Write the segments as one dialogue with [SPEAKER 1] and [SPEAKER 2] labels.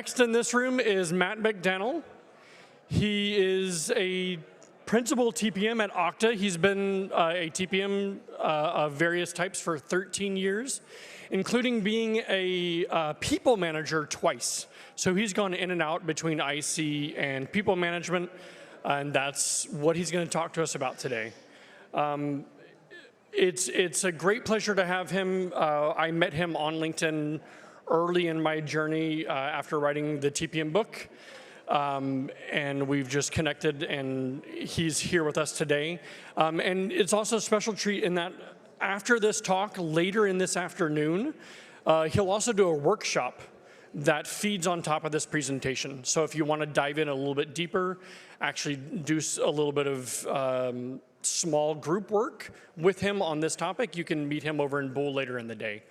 [SPEAKER 1] next in this room is Matt McDannel. He is a principal TPM at Okta. He's been a TPM of various types for 13 years, including being a people manager twice. So he's gone in and out between IC and people management, and that's what he's going to talk to us about today. It's a great pleasure to have him. I met him on LinkedIn early in my journey after writing the TPM book. And we've just connected, and he's here with us today. And it's also a special treat in that after this talk, later in this afternoon, he'll also do a workshop that feeds on top of this presentation. So if you want to dive in a little bit deeper, actually do a little bit of small group work with him on this topic, you can meet him over in Bull later in the day.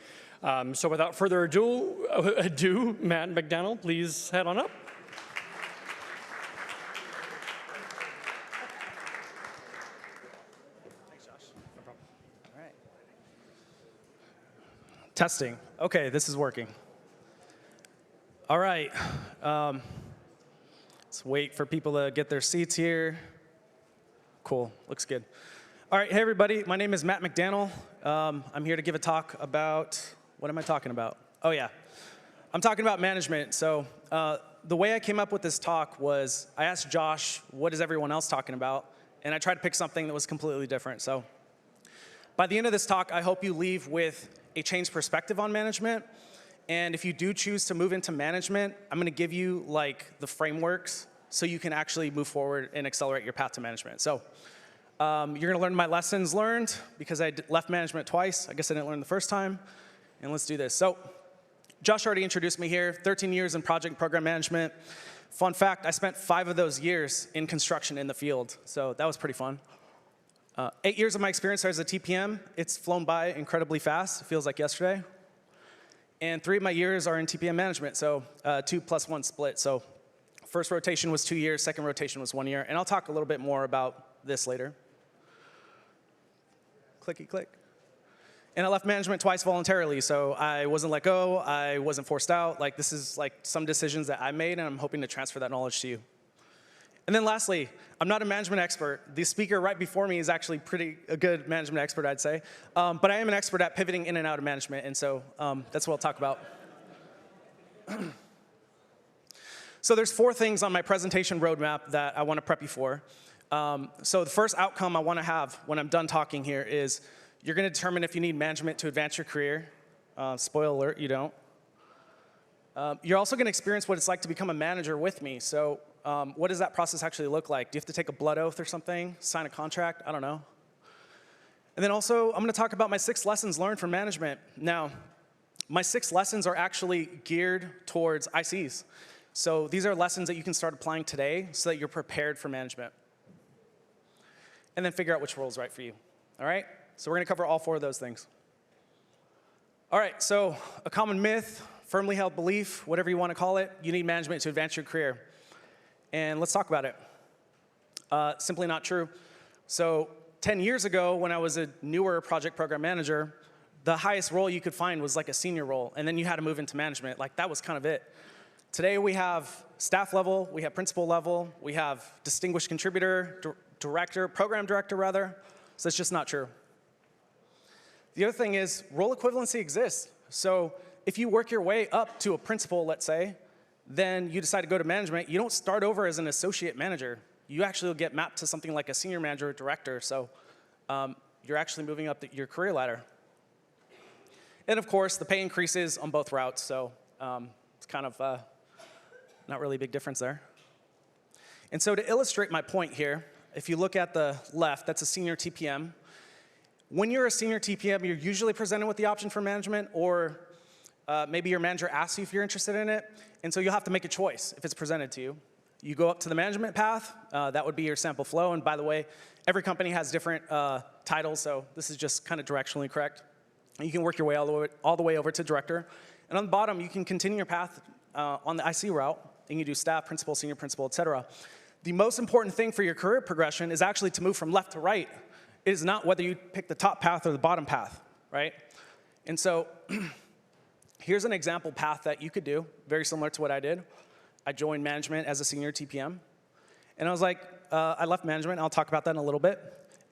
[SPEAKER 1] So without further ado, Matt McDannel, please head on up.
[SPEAKER 2] Thanks, Josh. No problem. All right. Testing. Okay, this is working. All right. Let's wait for people to get their seats here. Cool. Looks good. All right. Hey, everybody. My name is Matt McDannel. I'm here to give a talk about, what am I talking about? Oh, yeah. I'm talking about management. So the way I came up with this talk was I asked Josh, what is everyone else talking about? And I tried to pick something that was completely different. So by the end of this talk, I hope you leave with a changed perspective on management. And if you do choose to move into management, I'm going to give you like the frameworks so you can actually move forward and accelerate your path to management. So you're going to learn my lessons learned because I left management twice. I guess I didn't learn the first time. And let's do this. So Josh already introduced me here. 13 years in project and program management. Fun fact, I spent 5 of those years in construction in the field. So that was pretty fun. 8 years of my experience as a TPM. It's flown by incredibly fast. It feels like yesterday. And 3 of my years are in TPM management, so 2 + 1 split. So first rotation was 2 years, second rotation was 1 year. And I'll talk a little bit more about this later. Clicky click. And I left management twice voluntarily, so I wasn't let go, I wasn't forced out. Like, this is like some decisions that I made, and I'm hoping to transfer that knowledge to you. And then lastly, I'm not a management expert. The speaker right before me is actually a good management expert, I'd say. But I am an expert at pivoting in and out of management, and so that's what I'll talk about. So there's 4 things on my presentation roadmap that I want to prep you for. So the first outcome I want to have when I'm done talking here is you're going to determine if you need management to advance your career. Spoiler alert, you don't. You're also going to experience what it's like to become a manager with me. So what does that process actually look like? Do you have to take a blood oath or something? Sign a contract? I don't know. And then also, I'm going to talk about my 6 lessons learned from management. Now, my 6 lessons are actually geared towards ICs. So these are lessons that you can start applying today so that you're prepared for management. And then figure out which role is right for you. All right? So we're going to cover all 4 of those things. All right, so a common myth, firmly held belief, whatever you want to call it, you need management to advance your career. And let's talk about it. Simply not true. So 10 years ago, when I was a newer project program manager, the highest role you could find was like a senior role, and then you had to move into management. Like, that was kind of it. Today, we have staff level, we have principal level, we have distinguished contributor, director, program director, rather. So it's just not true. The other thing is role equivalency exists. So if you work your way up to a principal, let's say, then you decide to go to management, you don't start over as an associate manager. You actually will get mapped to something like a senior manager or director. So you're actually moving up your career ladder. And of course, the pay increases on both routes. So it's kind of not really a big difference there. And so to illustrate my point here, if you look at the left, that's a senior TPM. When you're a senior TPM, you're usually presented with the option for management, or maybe your manager asks you if you're interested in it. And so you'll have to make a choice if it's presented to you. You go up to the management path. That would be your sample flow. And by the way, every company has different titles, so this is just kind of directionally correct. And you can work your way all the way over to director. And on the bottom, you can continue your path on the IC route, and you do staff, principal, senior principal, et cetera. The most important thing for your career progression is actually to move from left to right. It is not whether you pick the top path or the bottom path, right? And so here's an example path that you could do, very similar to what I did. I joined management as a senior TPM. And I was like, I left management. I'll talk about that in a little bit.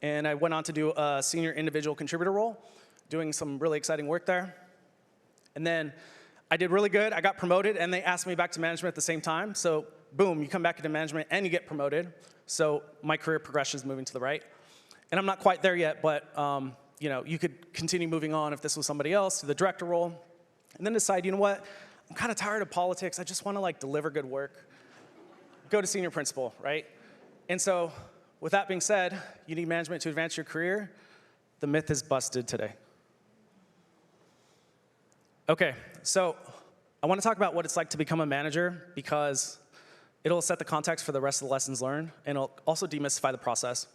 [SPEAKER 2] And I went on to do a senior individual contributor role, doing some really exciting work there. And then I did really good. I got promoted, and they asked me back to management at the same time. So boom, you come back into management, and you get promoted. So my career progression is moving to the right. And I'm not quite there yet, but you could continue moving on if this was somebody else to the director role, and then decide, you know what, I'm kind of tired of politics. I just want to deliver good work. Go to senior principal, right? And so with that being said, you need management to advance your career. The myth is busted today. Okay, so I want to talk about what it's like to become a manager because it'll set the context for the rest of the lessons learned, and it'll also demystify the process.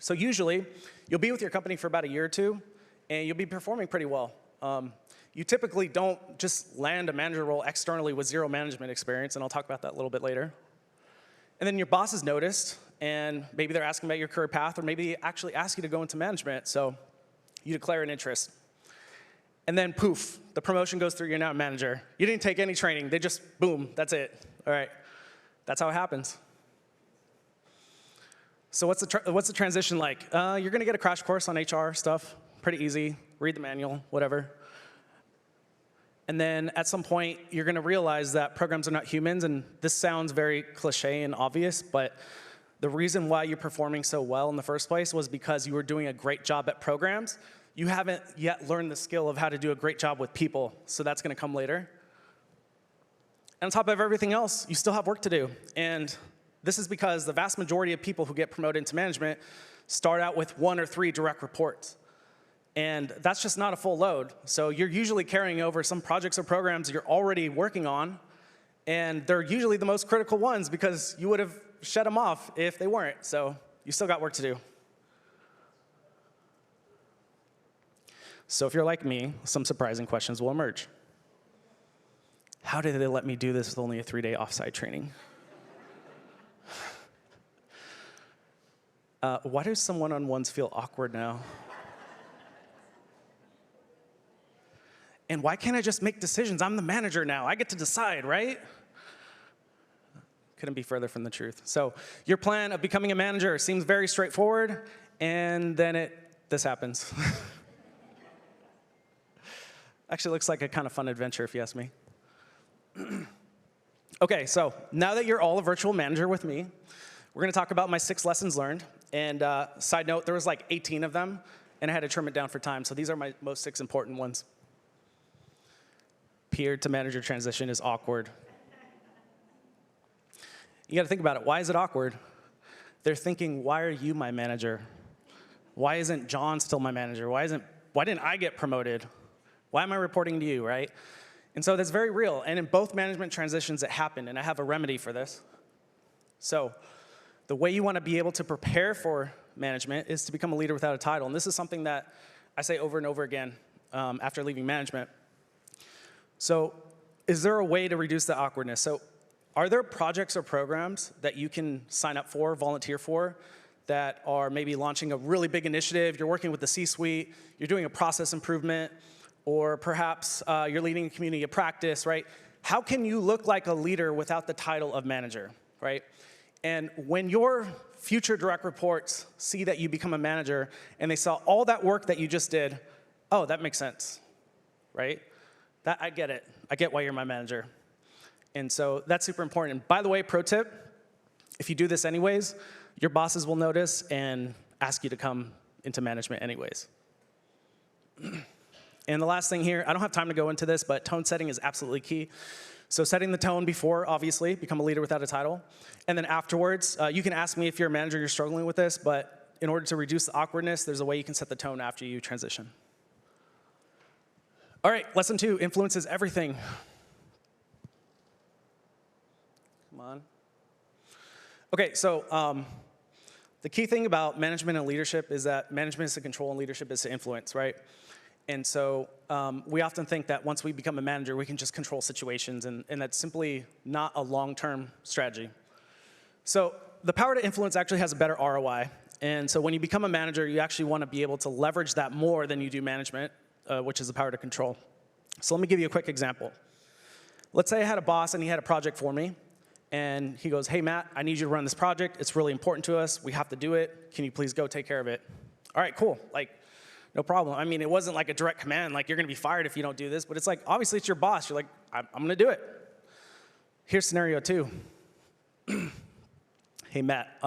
[SPEAKER 2] So usually, you'll be with your company for about a year or two, and you'll be performing pretty well. You typically don't just land a manager role externally with zero management experience, and I'll talk about that a little bit later. And then your boss has noticed, and maybe they're asking about your career path, or maybe they actually ask you to go into management, so you declare an interest. And then poof, the promotion goes through, you're now a manager. You didn't take any training, they just, boom, that's it. All right, that's how it happens. So what's the transition like? You're gonna get a crash course on HR stuff, pretty easy, read the manual, whatever. And then at some point, you're gonna realize that programs are not humans, and this sounds very cliche and obvious, but the reason why you're performing so well in the first place was because you were doing a great job at programs. You haven't yet learned the skill of how to do a great job with people, so that's gonna come later. And on top of everything else, you still have work to do. And this is because the vast majority of people who get promoted into management start out with 1 or 3 direct reports. And that's just not a full load. So you're usually carrying over some projects or programs you're already working on, and they're usually the most critical ones because you would have shut them off if they weren't. So you still got work to do. So if you're like me, some surprising questions will emerge. How did they let me do this with only a 3-day offsite training? Why do some one-on-ones feel awkward now? And why can't I just make decisions? I'm the manager now. I get to decide, right? Couldn't be further from the truth. So your plan of becoming a manager seems very straightforward, and then this happens. Actually looks like a kind of fun adventure, if you ask me. Okay, so now that you're all a virtual manager with me, we're gonna talk about my 6 lessons learned. And side note, there was 18 of them, and I had to trim it down for time. So these are my most 6 important ones. Peer to manager transition is awkward. You gotta think about it. Why is it awkward? They're thinking, why are you my manager? Why isn't John still my manager? Why didn't I get promoted? Why am I reporting to you, right? And so that's very real. And in both management transitions, it happened, and I have a remedy for this. So the way you wanna be able to prepare for management is to become a leader without a title. And this is something that I say over and over again after leaving management. So is there a way to reduce the awkwardness? So are there projects or programs that you can sign up for, volunteer for, that are maybe launching a really big initiative, you're working with the C-suite, you're doing a process improvement, or perhaps you're leading a community of practice, right? How can you look like a leader without the title of manager, right? And when your future direct reports see that you become a manager and they saw all that work that you just did, oh, that makes sense, right? I get it. I get why you're my manager. And so that's super important. And by the way, pro tip, if you do this anyways, your bosses will notice and ask you to come into management anyways. And the last thing here, I don't have time to go into this, but tone setting is absolutely key. So setting the tone before, obviously, become a leader without a title. And then afterwards, you can ask me if you're a manager, you're struggling with this, but in order to reduce the awkwardness, there's a way you can set the tone after you transition. All right, lesson 2, influence is everything. Come on. Okay, so the key thing about management and leadership is that management is to control and leadership is to influence, right? And so we often think that once we become a manager, we can just control situations, and that's simply not a long-term strategy. So the power to influence actually has a better ROI. And so when you become a manager, you actually want to be able to leverage that more than you do management, which is the power to control. So let me give you a quick example. Let's say I had a boss and he had a project for me, and he goes, hey, Matt, I need you to run this project. It's really important to us. We have to do it. Can you please go take care of it? All right, cool. Like, no problem. I mean, it wasn't like a direct command, like you're going to be fired if you don't do this, but it's like, obviously it's your boss. You're like, I'm going to do it. Here's scenario 2. Hey, Matt,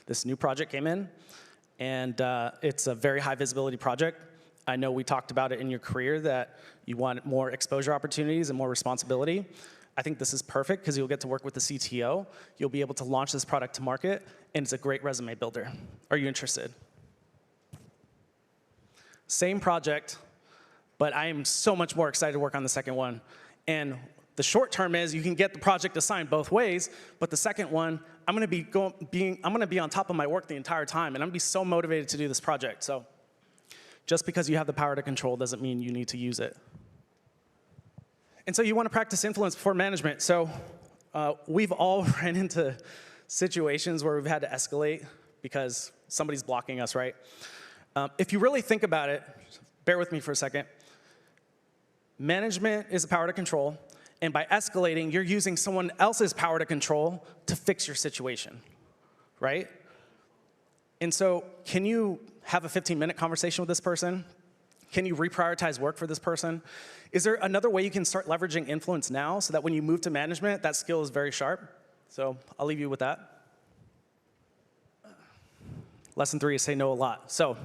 [SPEAKER 2] this new project came in, and it's a very high visibility project. I know we talked about it in your career that you want more exposure opportunities and more responsibility. I think this is perfect because you'll get to work with the CTO. You'll be able to launch this product to market, and it's a great resume builder. Are you interested? Same project, but I am so much more excited to work on the second one. And the short term is you can get the project assigned both ways, but the second one, I'm going to be on top of my work the entire time, and I'm going to be so motivated to do this project. So just because you have the power to control doesn't mean you need to use it. And so you want to practice influence before management. So we've all ran into situations where we've had to escalate because somebody's blocking us, right? If you really think about it, bear with me for a second. Management is the power to control, and by escalating, you're using someone else's power to control to fix your situation, right? And so can you have a 15-minute conversation with this person? Can you reprioritize work for this person? Is there another way you can start leveraging influence now so that when you move to management, that skill is very sharp? So I'll leave you with that. Lesson 3 is say no a lot. So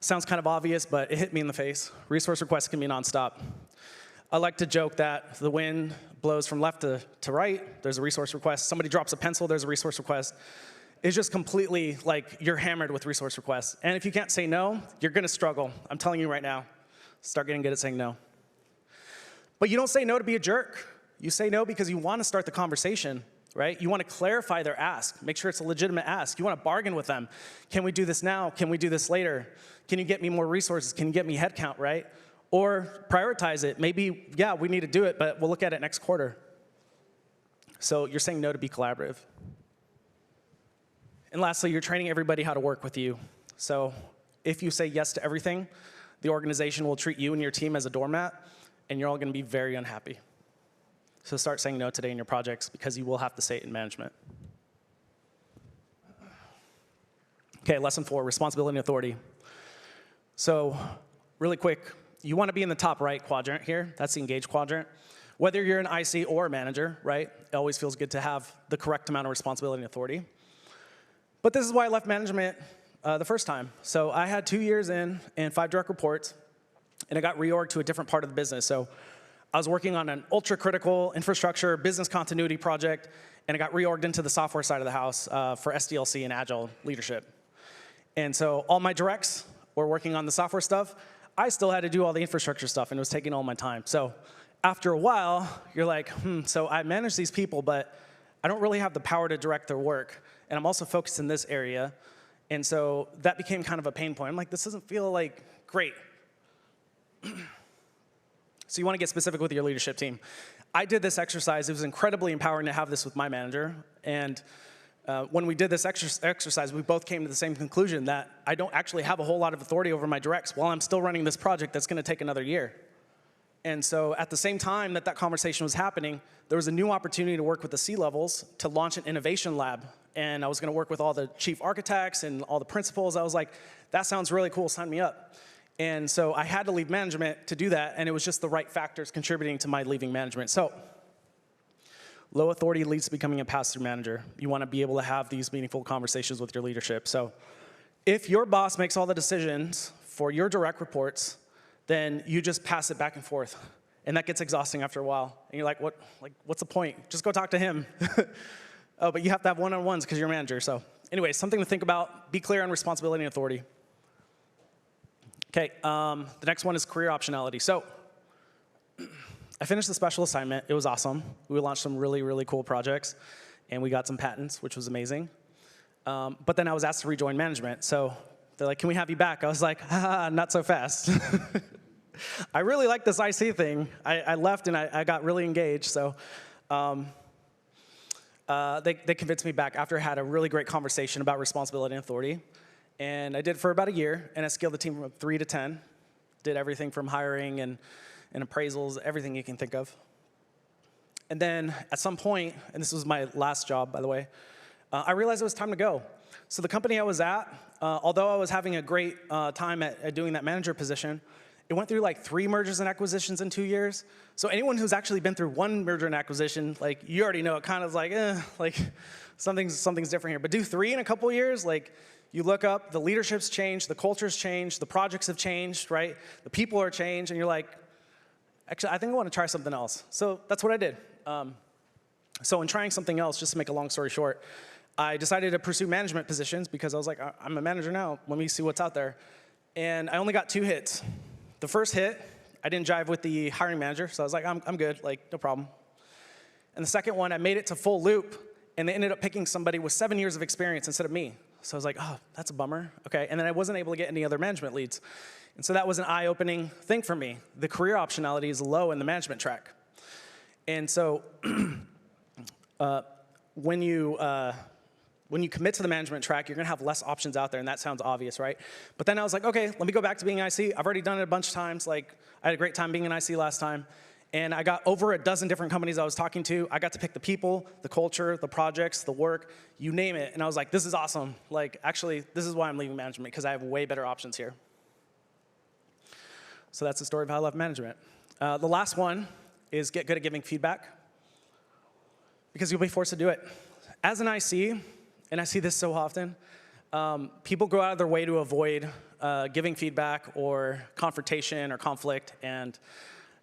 [SPEAKER 2] sounds kind of obvious, but it hit me in the face. Resource requests can be nonstop. I like to joke that the wind blows from left to right, there's a resource request. Somebody drops a pencil, there's a resource request. It's just completely like you're hammered with resource requests. And if you can't say no, you're going to struggle. I'm telling you right now. Start getting good at saying no. But you don't say no to be a jerk. You say no because you want to start the conversation, right? You want to clarify their ask. Make sure it's a legitimate ask. You want to bargain with them. Can we do this now? Can we do this later? Can you get me more resources? Can you get me headcount, right? Or prioritize it. Maybe, yeah, we need to do it, but we'll look at it next quarter. So you're saying no to be collaborative. And lastly, you're training everybody how to work with you. So if you say yes to everything, the organization will treat you and your team as a doormat, and you're all going to be very unhappy. So start saying no today in your projects because you will have to say it in management. Okay, lesson 4, responsibility and authority. So really quick, you want to be in the top right quadrant here. That's the engaged quadrant. Whether you're an IC or a manager, right, it always feels good to have the correct amount of responsibility and authority. But this is why I left management the first time. So I had 2 years in and 5 direct reports, and I got reorged to a different part of the business. So I was working on an ultra-critical infrastructure business continuity project, and I got reorged into the software side of the house for SDLC and Agile leadership. And so all my directs were working on the software stuff. I still had to do all the infrastructure stuff, and it was taking all my time. So after a while, you're like, so I manage these people, but I don't really have the power to direct their work. And I'm also focused in this area. And so that became kind of a pain point. I'm like, this doesn't feel like great. So you want to get specific with your leadership team. I did this exercise. It was incredibly empowering to have this with my manager. And when we did this exercise, we both came to the same conclusion that I don't actually have a whole lot of authority over my directs while I'm still running this project that's going to take another year. And so at the same time that that conversation was happening, there was a new opportunity to work with the C-levels to launch an innovation lab. And I was going to work with all the chief architects and all the principals. I was like, that sounds really cool, sign me up. And so I had to leave management to do that, and it was just the right factors contributing to my leaving management. So low authority leads to becoming a pass-through manager. You want to be able to have these meaningful conversations with your leadership. So if your boss makes all the decisions for your direct reports, then you just pass it back and forth. And that gets exhausting after a while. And you're like, what's the point? Just go talk to him. Oh, but you have to have one-on-ones because you're a manager. So anyway, something to think about. Be clear on responsibility and authority. Okay, the next one is career optionality. So I finished the special assignment. It was awesome. We launched some really, really cool projects, and we got some patents, which was amazing. But then I was asked to rejoin management. So they're like, can we have you back? I was like, not so fast. I really like this IC thing. I left, and I got really engaged. So they convinced me back after I had a really great conversation about responsibility and authority. And I did it for about a year, and I scaled the team from 3 to 10. Did everything from hiring and appraisals, everything you can think of. And then at some point, and this was my last job, by the way, I realized it was time to go. So the company I was at, although I was having a great time at doing that manager position, it went through like 3 mergers and acquisitions in 2 years. So anyone who's actually been through 1 merger and acquisition, like you already know, it kind of like something's different here. But do 3 in a couple years, like you look up, the leadership's changed, the culture's changed, the projects have changed, right? The people are changed, and you're like, actually, I think I want to try something else. So that's what I did. So in trying something else, just to make a long story short, I decided to pursue management positions because I was like, I'm a manager now. Let me see what's out there. And I only got 2 hits. The first hit, I didn't jive with the hiring manager, so I was like, I'm good, like, no problem. And the second one, I made it to full loop, and they ended up picking somebody with 7 years of experience instead of me. So I was like, oh, that's a bummer. Okay, and then I wasn't able to get any other management leads. And so that was an eye-opening thing for me. The career optionality is low in the management track. And so when you commit to the management track, you're going to have less options out there, and that sounds obvious, right? But then I was like, okay, let me go back to being IC. I've already done it a bunch of times. Like, I had a great time being an IC last time. And I got over a dozen different companies I was talking to. I got to pick the people, the culture, the projects, the work, you name it. And I was like, this is awesome. Like, actually, this is why I'm leaving management, because I have way better options here. So that's the story of how I left management. The last one is get good at giving feedback, because you'll be forced to do it. As an IC, and I see this so often, people go out of their way to avoid giving feedback or confrontation or conflict, and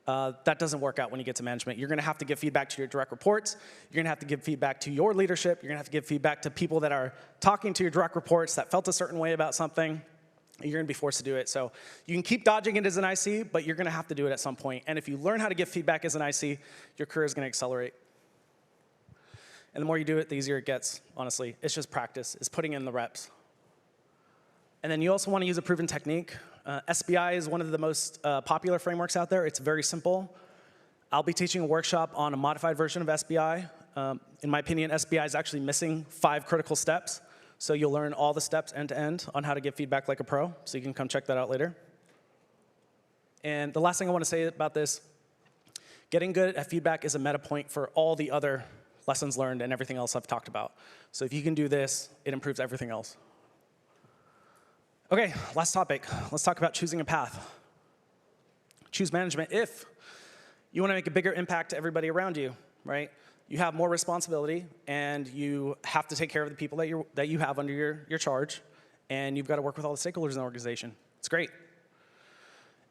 [SPEAKER 2] that doesn't work out when you get to management. You're going to have to give feedback to your direct reports. You're going to have to give feedback to your leadership. You're going to have to give feedback to people that are talking to your direct reports that felt a certain way about something. You're going to be forced to do it. So you can keep dodging it as an IC, but you're going to have to do it at some point. And if you learn how to give feedback as an IC, your career is going to accelerate. And the more you do it, the easier it gets, honestly. It's just practice. It's putting in the reps. And then you also want to use a proven technique. SBI is one of the most popular frameworks out there. It's very simple. I'll be teaching a workshop on a modified version of SBI. In my opinion, SBI is actually missing 5 critical steps. So you'll learn all the steps end to end on how to give feedback like a pro. So you can come check that out later. And the last thing I want to say about this, getting good at feedback is a meta point for all the other lessons learned and everything else I've talked about. So if you can do this, it improves everything else. Okay, last topic. Let's talk about choosing a path. Choose management if you want to make a bigger impact to everybody around you, right? You have more responsibility, and you have to take care of the people that you have under your charge, and you've got to work with all the stakeholders in the organization. It's great.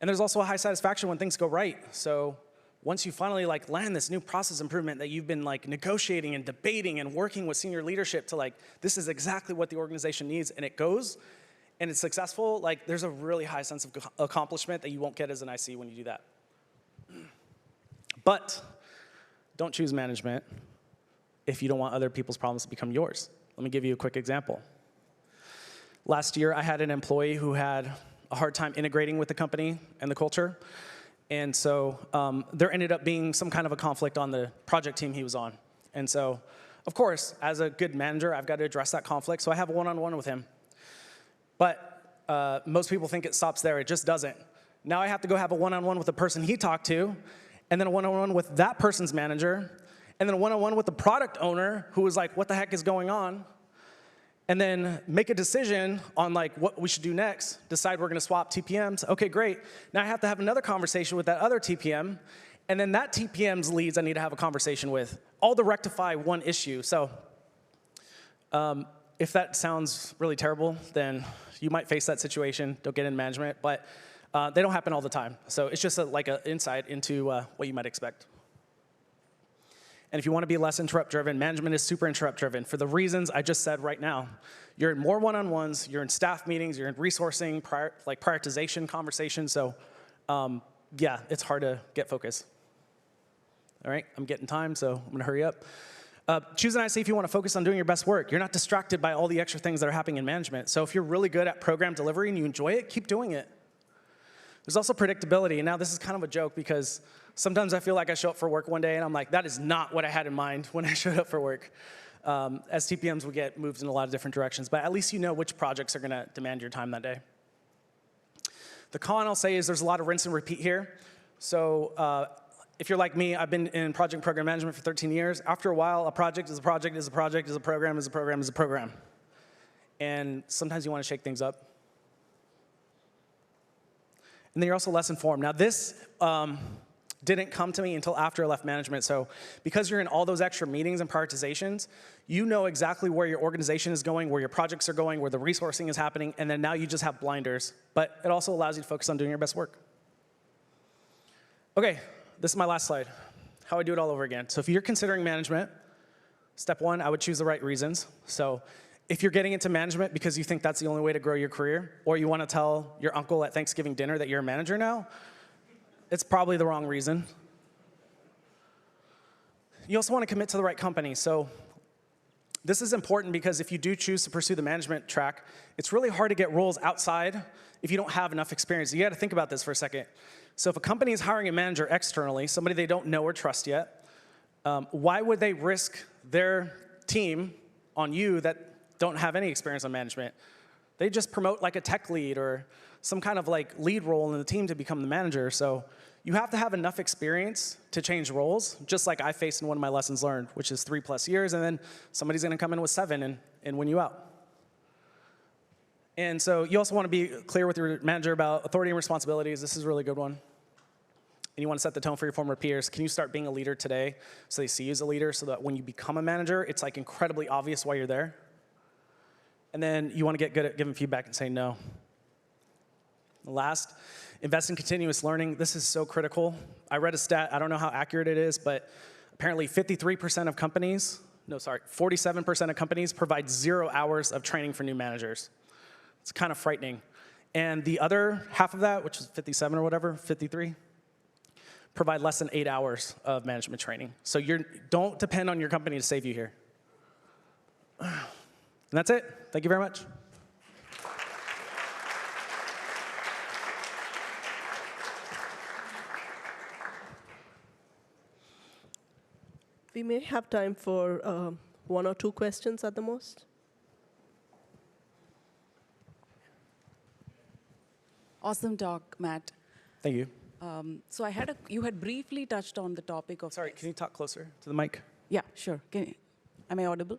[SPEAKER 2] And there's also a high satisfaction when things go right. So once you finally land this new process improvement that you've been negotiating and debating and working with senior leadership to this is exactly what the organization needs, and it goes, and it's successful, there's a really high sense of accomplishment that you won't get as an IC when you do that. But don't choose management if you don't want other people's problems to become yours. Let me give you a quick example. Last year, I had an employee who had a hard time integrating with the company and the culture. And so there ended up being some kind of a conflict on the project team he was on. And so, of course, as a good manager, I've got to address that conflict. So I have a one-on-one with him. But most people think it stops there. It just doesn't. Now I have to go have a one-on-one with the person he talked to, and then a one-on-one with that person's manager, and then a one-on-one with the product owner who was like, what the heck is going on? And then make a decision on what we should do next, decide we're going to swap TPMs. Okay, great. Now I have to have another conversation with that other TPM, and then that TPM's leads I need to have a conversation with, all to rectify one issue. So if that sounds really terrible, then you might face that situation. Don't get in management, but they don't happen all the time. So it's just an insight into what you might expect. And if you want to be less interrupt-driven, management is super interrupt-driven for the reasons I just said right now. You're in more one-on-ones, you're in staff meetings, you're in resourcing, prioritization conversations. So yeah, it's hard to get focus. All right, I'm getting time, so I'm going to hurry up. Choose an IC if you want to focus on doing your best work. You're not distracted by all the extra things that are happening in management. So if you're really good at program delivery and you enjoy it, keep doing it. There's also predictability. And now this is kind of a joke because sometimes I feel like I show up for work one day and I'm like, that is not what I had in mind when I showed up for work. As TPMs, we get moved in a lot of different directions, but at least you know which projects are going to demand your time that day. The con I'll say is there's a lot of rinse and repeat here. So if you're like me, I've been in project and program management for 13 years. After a while, a project is a project is a project is a program is a program is a program. And sometimes you want to shake things up. And then you're also less informed. Now this didn't come to me until after I left management. So because you're in all those extra meetings and prioritizations, you know exactly where your organization is going, where your projects are going, where the resourcing is happening, and then now you just have blinders. But it also allows you to focus on doing your best work. Okay, this is my last slide. How I do it all over again. So if you're considering management, step one, I would choose the right reasons. So if you're getting into management because you think that's the only way to grow your career, or you want to tell your uncle at Thanksgiving dinner that you're a manager now, it's probably the wrong reason. You also want to commit to the right company. So this is important because if you do choose to pursue the management track, it's really hard to get roles outside if you don't have enough experience. You got to think about this for a second. So if a company is hiring a manager externally, somebody they don't know or trust yet, why would they risk their team on you that don't have any experience on management? They just promote like a tech lead or some kind of like lead role in the team to become the manager. So you have to have enough experience to change roles, just like I faced in one of my lessons learned, which is 3+ years, and then somebody's gonna come in with 7 and win you out. And so you also wanna be clear with your manager about authority and responsibilities. This is a really good one. And you wanna set the tone for your former peers. Can you start being a leader today so they see you as a leader so that when you become a manager, it's like incredibly obvious why you're there? And then you wanna get good at giving feedback and saying no. Last, invest in continuous learning. This is so critical. I read a stat, I don't know how accurate it is, but apparently 53% of companies, 47% of companies provide 0 hours of training for new managers. It's kind of frightening. And the other half of that, which is 57 or whatever, 53, provide less than 8 hours of management training. So don't depend on your company to save you here. And that's it. Thank you very much.
[SPEAKER 3] We may have time for 1 or 2 questions at the most.
[SPEAKER 4] Awesome talk, Matt.
[SPEAKER 2] Thank you.
[SPEAKER 4] So you had briefly touched on the topic of...
[SPEAKER 2] Sorry, can you talk closer to the mic?
[SPEAKER 4] Yeah, sure. Am I audible?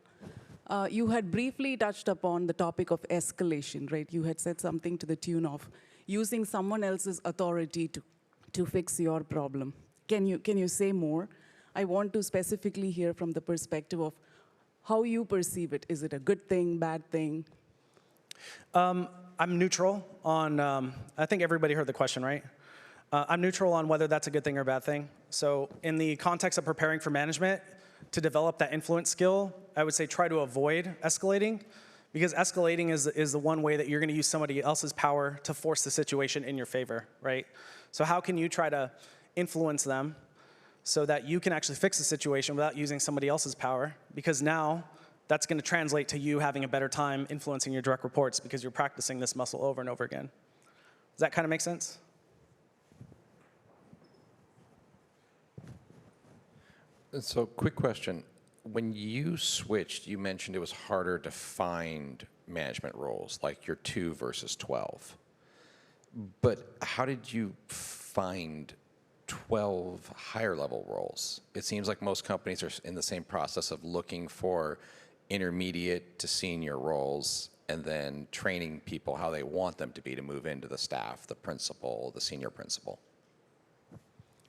[SPEAKER 4] You had briefly touched upon the topic of escalation, right? You had said something to the tune of using someone else's authority to fix your problem. Can you say more? I want to specifically hear from the perspective of how you perceive it. Is it a good thing, bad thing?
[SPEAKER 2] I'm neutral on, I think everybody heard the question, right? I'm neutral on whether that's a good thing or a bad thing. So in the context of preparing for management, to develop that influence skill, I would say try to avoid escalating, because escalating is the one way that you're gonna use somebody else's power to force the situation in your favor, right? So how can you try to influence them so that you can actually fix the situation without using somebody else's power? Because now that's gonna translate to you having a better time influencing your direct reports because you're practicing this muscle over and over again. Does that kind of make sense?
[SPEAKER 5] So quick question. When you switched, you mentioned it was harder to find management roles, like your 2 versus 12. But how did you find 12 higher level roles? It seems like most companies are in the same process of looking for intermediate to senior roles and then training people how they want them to be to move into the staff, the principal, the senior principal.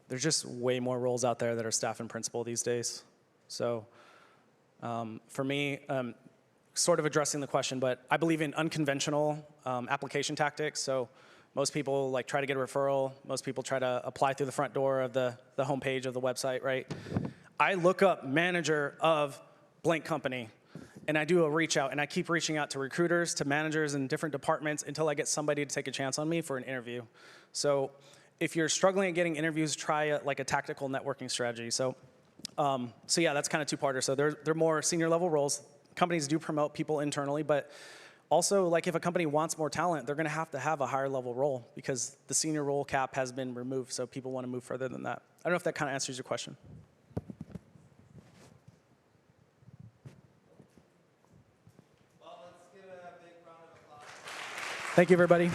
[SPEAKER 2] There's just way more roles out there that are staff and principal these days. So for me, sort of addressing the question, but I believe in unconventional application tactics. So most people like try to get a referral. Most people try to apply through the front door of the homepage of the website, right? I look up manager of blank company, and I do a reach out, and I keep reaching out to recruiters, to managers in different departments until I get somebody to take a chance on me for an interview. So if you're struggling at getting interviews, try like a tactical networking strategy. So yeah, that's kind of two-parter. So they're more senior level roles. Companies do promote people internally, but also like if a company wants more talent, they're gonna have to have a higher level role because the senior role cap has been removed, so people wanna move further than that. I don't know if that kind of answers your question.
[SPEAKER 6] Well, let's give it a big round of applause.
[SPEAKER 2] Thank you, everybody.